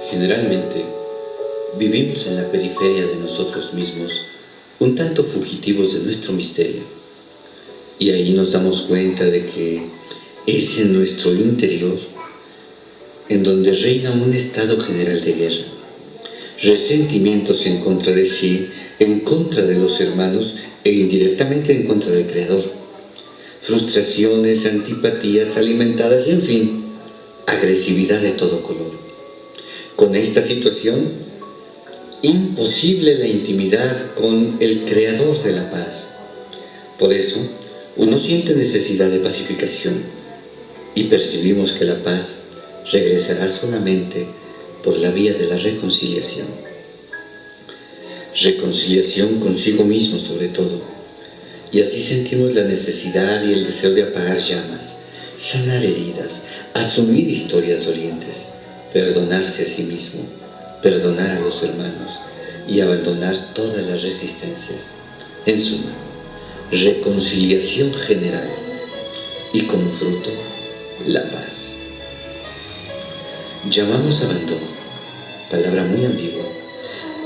Generalmente, vivimos en la periferia de nosotros mismos, un tanto fugitivos de nuestro misterio. Y ahí nos damos cuenta de que es en nuestro interior en donde reina un estado general de guerra, resentimientos en contra de sí, en contra de los hermanos e indirectamente en contra del Creador, frustraciones, antipatías alimentadas y, en fin, agresividad de todo color. Con esta situación, imposible la intimidad con el Creador de la paz. Por eso, uno siente necesidad de pacificación y percibimos que la paz regresará solamente por la vía de la reconciliación. Reconciliación consigo mismo sobre todo. Y así sentimos la necesidad y el deseo de apagar llamas, sanar heridas, asumir historias dolientes, perdonarse a sí mismo, perdonar a los hermanos y abandonar todas las resistencias. En suma, reconciliación general y como fruto, la paz. Llamamos abandono, palabra muy ambigua.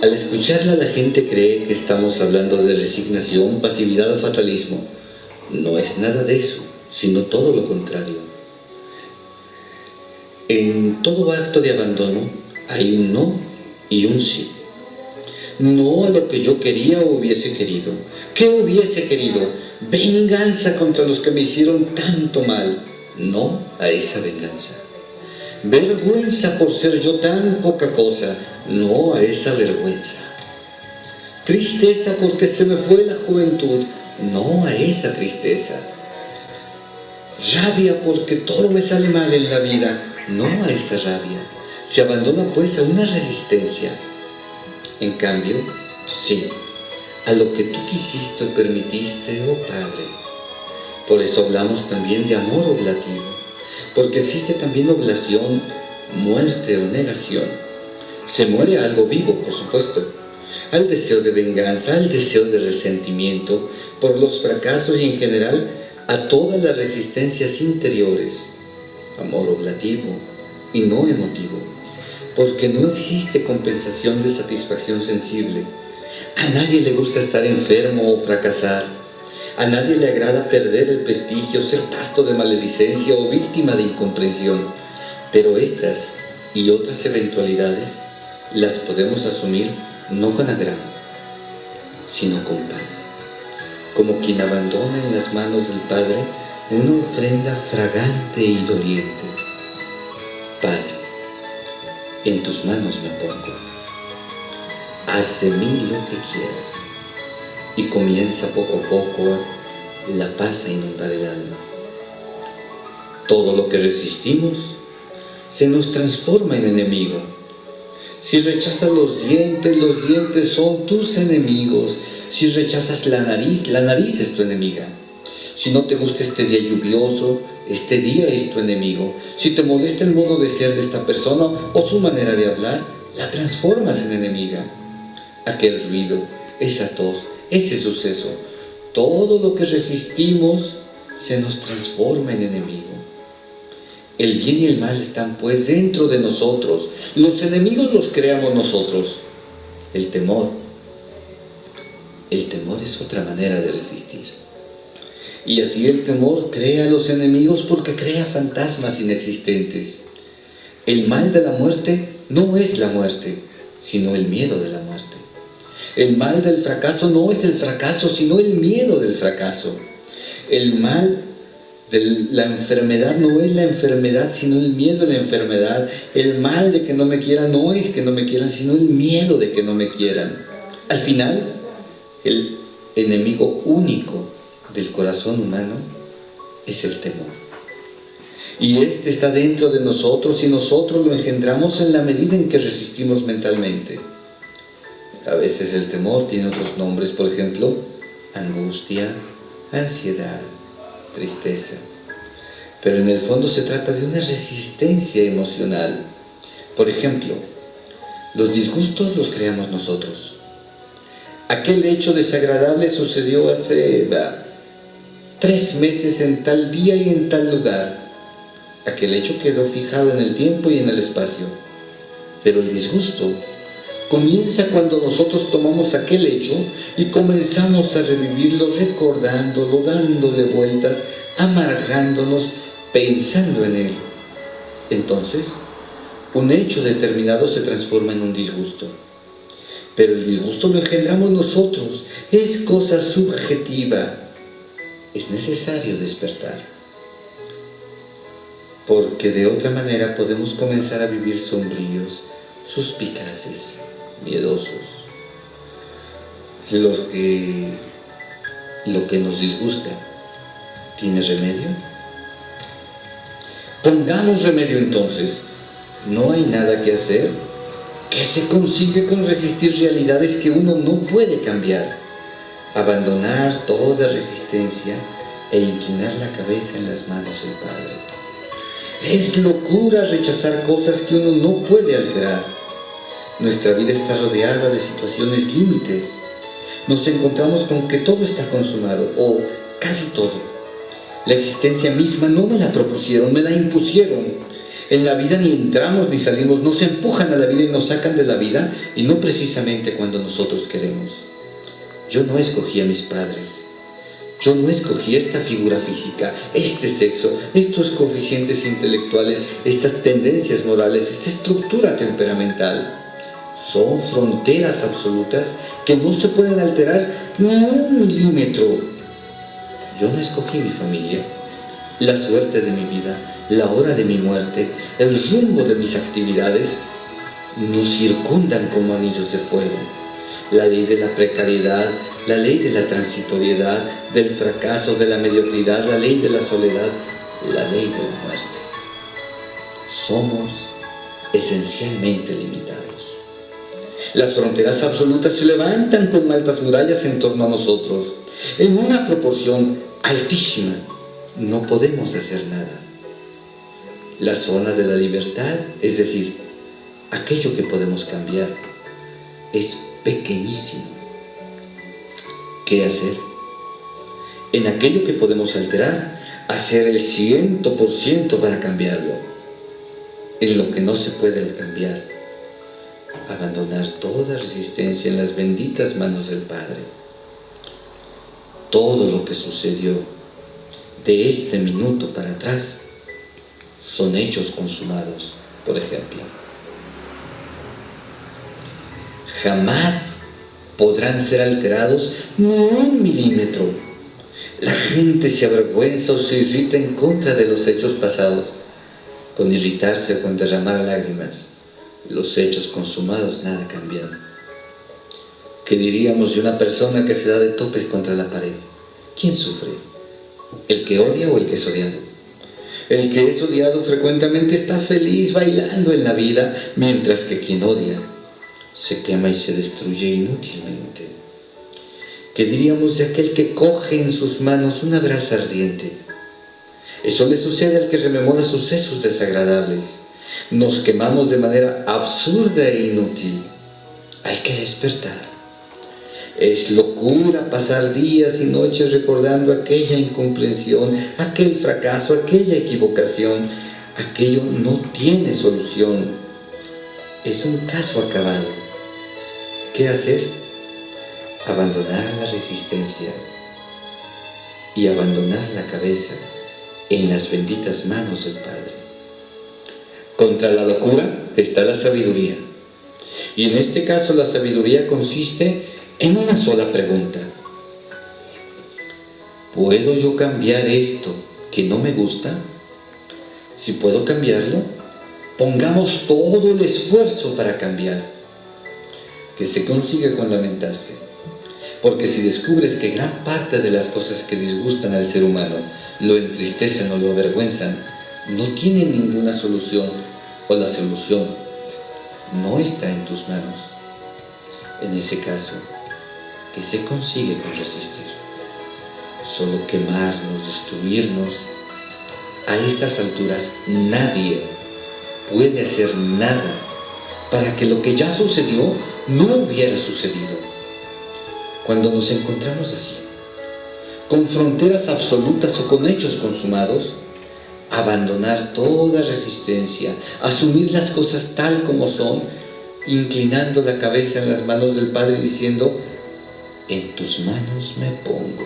Al escucharla la gente cree que estamos hablando de resignación, pasividad o fatalismo. No es nada de eso, sino todo lo contrario. En todo acto de abandono hay un no y un sí. No a lo que yo quería o hubiese querido. ¿Qué hubiese querido? Venganza contra los que me hicieron tanto mal. No a esa venganza. Vergüenza por ser yo tan poca cosa. No a esa vergüenza. Tristeza porque se me fue la juventud. No a esa tristeza. Rabia porque todo me sale mal en la vida. No a esa rabia. Se abandona pues a una resistencia. En cambio, sí, a lo que tú quisiste o permitiste, oh Padre. Por eso hablamos también de amor oblativo, porque existe también oblación, muerte o negación. Se muere a algo vivo, por supuesto, al deseo de venganza, al deseo de resentimiento por los fracasos y en general a todas las resistencias interiores. Amor oblativo y no emotivo, porque no existe compensación de satisfacción sensible. A nadie le gusta estar enfermo o fracasar. A nadie le agrada perder el prestigio, ser pasto de maledicencia o víctima de incomprensión. Pero estas y otras eventualidades las podemos asumir no con agrado, sino con paz, como quien abandona en las manos del Padre una ofrenda fragante y doliente. Padre, en tus manos me pongo. Haz de mí lo que quieras. Y comienza poco a poco la paz a inundar el alma. Todo lo que resistimos se nos transforma en enemigo. Si rechazas los dientes son tus enemigos. Si rechazas la nariz es tu enemiga. Si no te gusta este día lluvioso, este día es tu enemigo. Si te molesta el modo de ser de esta persona o su manera de hablar, la transformas en enemiga. Aquel ruido, esa tos, ese suceso, todo lo que resistimos se nos transforma en enemigo. El bien y el mal están pues dentro de nosotros. Los enemigos los creamos nosotros. El temor es otra manera de resistir. Y así el temor crea a los enemigos porque crea fantasmas inexistentes. El mal de la muerte no es la muerte, sino el miedo de la muerte. El mal del fracaso no es el fracaso, sino el miedo del fracaso. El mal de la enfermedad no es la enfermedad, sino el miedo de la enfermedad. El mal de que no me quieran no es que no me quieran, sino el miedo de que no me quieran. Al final, el enemigo único del corazón humano es el temor. Y este está dentro de nosotros y nosotros lo engendramos en la medida en que resistimos mentalmente. A veces el temor tiene otros nombres, por ejemplo, angustia, ansiedad, tristeza. Pero en el fondo se trata de una resistencia emocional. Por ejemplo, los disgustos los creamos nosotros. Aquel hecho desagradable sucedió hace 3 meses en tal día y en tal lugar. Aquel hecho quedó fijado en el tiempo y en el espacio. Pero el disgusto comienza cuando nosotros tomamos aquel hecho y comenzamos a revivirlo, recordándolo, dándole vueltas, amargándonos, pensando en él. Entonces, un hecho determinado se transforma en un disgusto. Pero el disgusto lo engendramos nosotros, es cosa subjetiva. Es necesario despertar, porque de otra manera podemos comenzar a vivir sombríos, suspicaces, miedosos. Lo que nos disgusta, ¿tiene remedio? Pongamos remedio entonces. No hay nada que hacer. ¿Qué se consigue con resistir realidades que uno no puede cambiar? Abandonar toda resistencia e inclinar la cabeza en las manos del Padre. Es locura rechazar cosas que uno no puede alterar. Nuestra vida está rodeada de situaciones límites. Nos encontramos con que todo está consumado, o casi todo. La existencia misma no me la propusieron, me la impusieron. En la vida ni entramos ni salimos, nos empujan a la vida y nos sacan de la vida, y no precisamente cuando nosotros queremos. Yo no escogí a mis padres. Yo no escogí esta figura física, este sexo, estos coeficientes intelectuales, estas tendencias morales, esta estructura temperamental. Son fronteras absolutas que no se pueden alterar ni un milímetro. Yo no escogí mi familia, la suerte de mi vida, la hora de mi muerte, el rumbo de mis actividades. Nos circundan como anillos de fuego. La ley de la precariedad, la ley de la transitoriedad, del fracaso, de la mediocridad, la ley de la soledad, la ley de la muerte. Somos esencialmente limitados. Las fronteras absolutas se levantan como altas murallas en torno a nosotros, en una proporción altísima. No podemos hacer nada. La zona de la libertad, es decir, aquello que podemos cambiar, es pequeñísimo. ¿Qué hacer? En aquello que podemos alterar, hacer el 100% para cambiarlo. En lo que no se puede cambiar, abandonar toda resistencia en las benditas manos del Padre. Todo lo que sucedió de este minuto para atrás son hechos consumados, por ejemplo. Jamás podrán ser alterados ni un milímetro. La gente se avergüenza o se irrita en contra de los hechos pasados, con irritarse o con derramar lágrimas. Los hechos consumados nada cambian. ¿Qué diríamos de una persona que se da de topes contra la pared? ¿Quién sufre? ¿El que odia o el que es odiado? El que es odiado frecuentemente está feliz bailando en la vida, mientras que quien odia se quema y se destruye inútilmente. ¿Qué diríamos de aquel que coge en sus manos una brasa ardiente? Eso le sucede al que rememora sucesos desagradables. Nos quemamos de manera absurda e inútil. Hay que despertar. Es locura pasar días y noches recordando aquella incomprensión, aquel fracaso, aquella equivocación. Aquello no tiene solución. Es un caso acabado. ¿Qué hacer? Abandonar la resistencia y abandonar la cabeza en las benditas manos del Padre. Contra la locura está la sabiduría. Y en este caso la sabiduría consiste en una sola pregunta. ¿Puedo yo cambiar esto que no me gusta? Si puedo cambiarlo, pongamos todo el esfuerzo para cambiar. Que se consigue con lamentarse. Porque si descubres que gran parte de las cosas que disgustan al ser humano lo entristecen o lo avergüenzan, no tienen ninguna solución, o la solución no está en tus manos. En ese caso, ¿qué se consigue con resistir? Solo quemarnos, destruirnos. A estas alturas nadie puede hacer nada para que lo que ya sucedió no hubiera sucedido. Cuando nos encontramos así, con fronteras absolutas o con hechos consumados, abandonar toda resistencia, asumir las cosas tal como son, inclinando la cabeza en las manos del Padre y diciendo: en tus manos me pongo.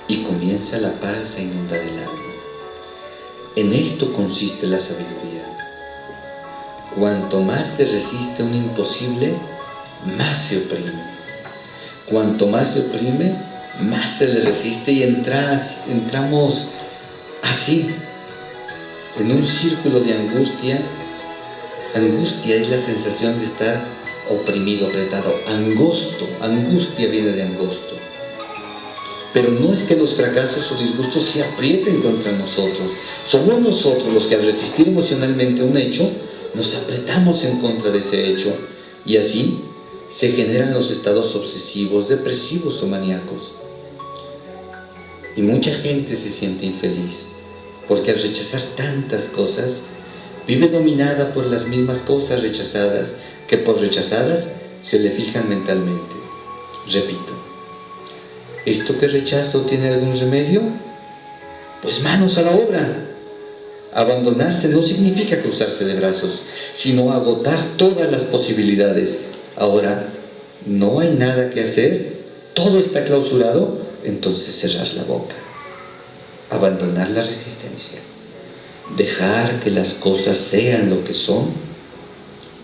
Y comienza la paz a inundar el alma. En esto consiste la sabiduría. Cuanto más se resiste un imposible, más se oprime. Cuanto más se oprime, más se le resiste y entramos así, en un círculo de angustia. Angustia es la sensación de estar oprimido, apretado. Angustia viene de angosto. Pero no es que los fracasos o disgustos se aprieten contra nosotros. Somos nosotros los que al resistir emocionalmente un hecho, nos apretamos en contra de ese hecho. Y así se generan los estados obsesivos, depresivos o maníacos. Y mucha gente se siente infeliz, porque al rechazar tantas cosas, vive dominada por las mismas cosas rechazadas, que por rechazadas se le fijan mentalmente. Repito, ¿esto que rechazo tiene algún remedio? Pues manos a la obra. Abandonarse no significa cruzarse de brazos, sino agotar todas las posibilidades. Ahora, no hay nada que hacer, todo está clausurado, entonces cerrar la boca. Abandonar la resistencia. Dejar que las cosas sean lo que son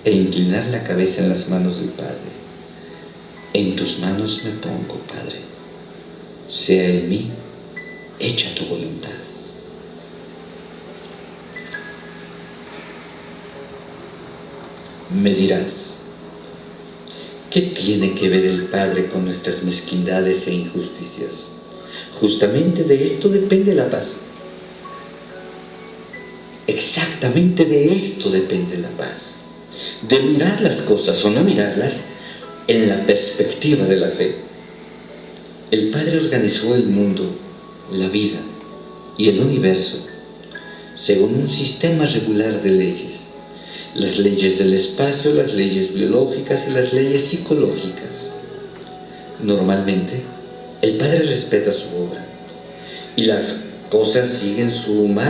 e inclinar la cabeza en las manos del Padre. En tus manos me pongo, Padre. Sea en mí hecha tu voluntad. Me dirás, ¿qué tiene que ver el Padre con nuestras mezquindades e injusticias? Justamente de esto depende la paz. Exactamente de esto depende la paz. De mirar las cosas o no mirarlas en la perspectiva de la fe. El Padre organizó el mundo, la vida y el universo según un sistema regular de leyes. Las leyes del espacio, las leyes biológicas y las leyes psicológicas. Normalmente, el Padre respeta su obra y las cosas siguen su marcha.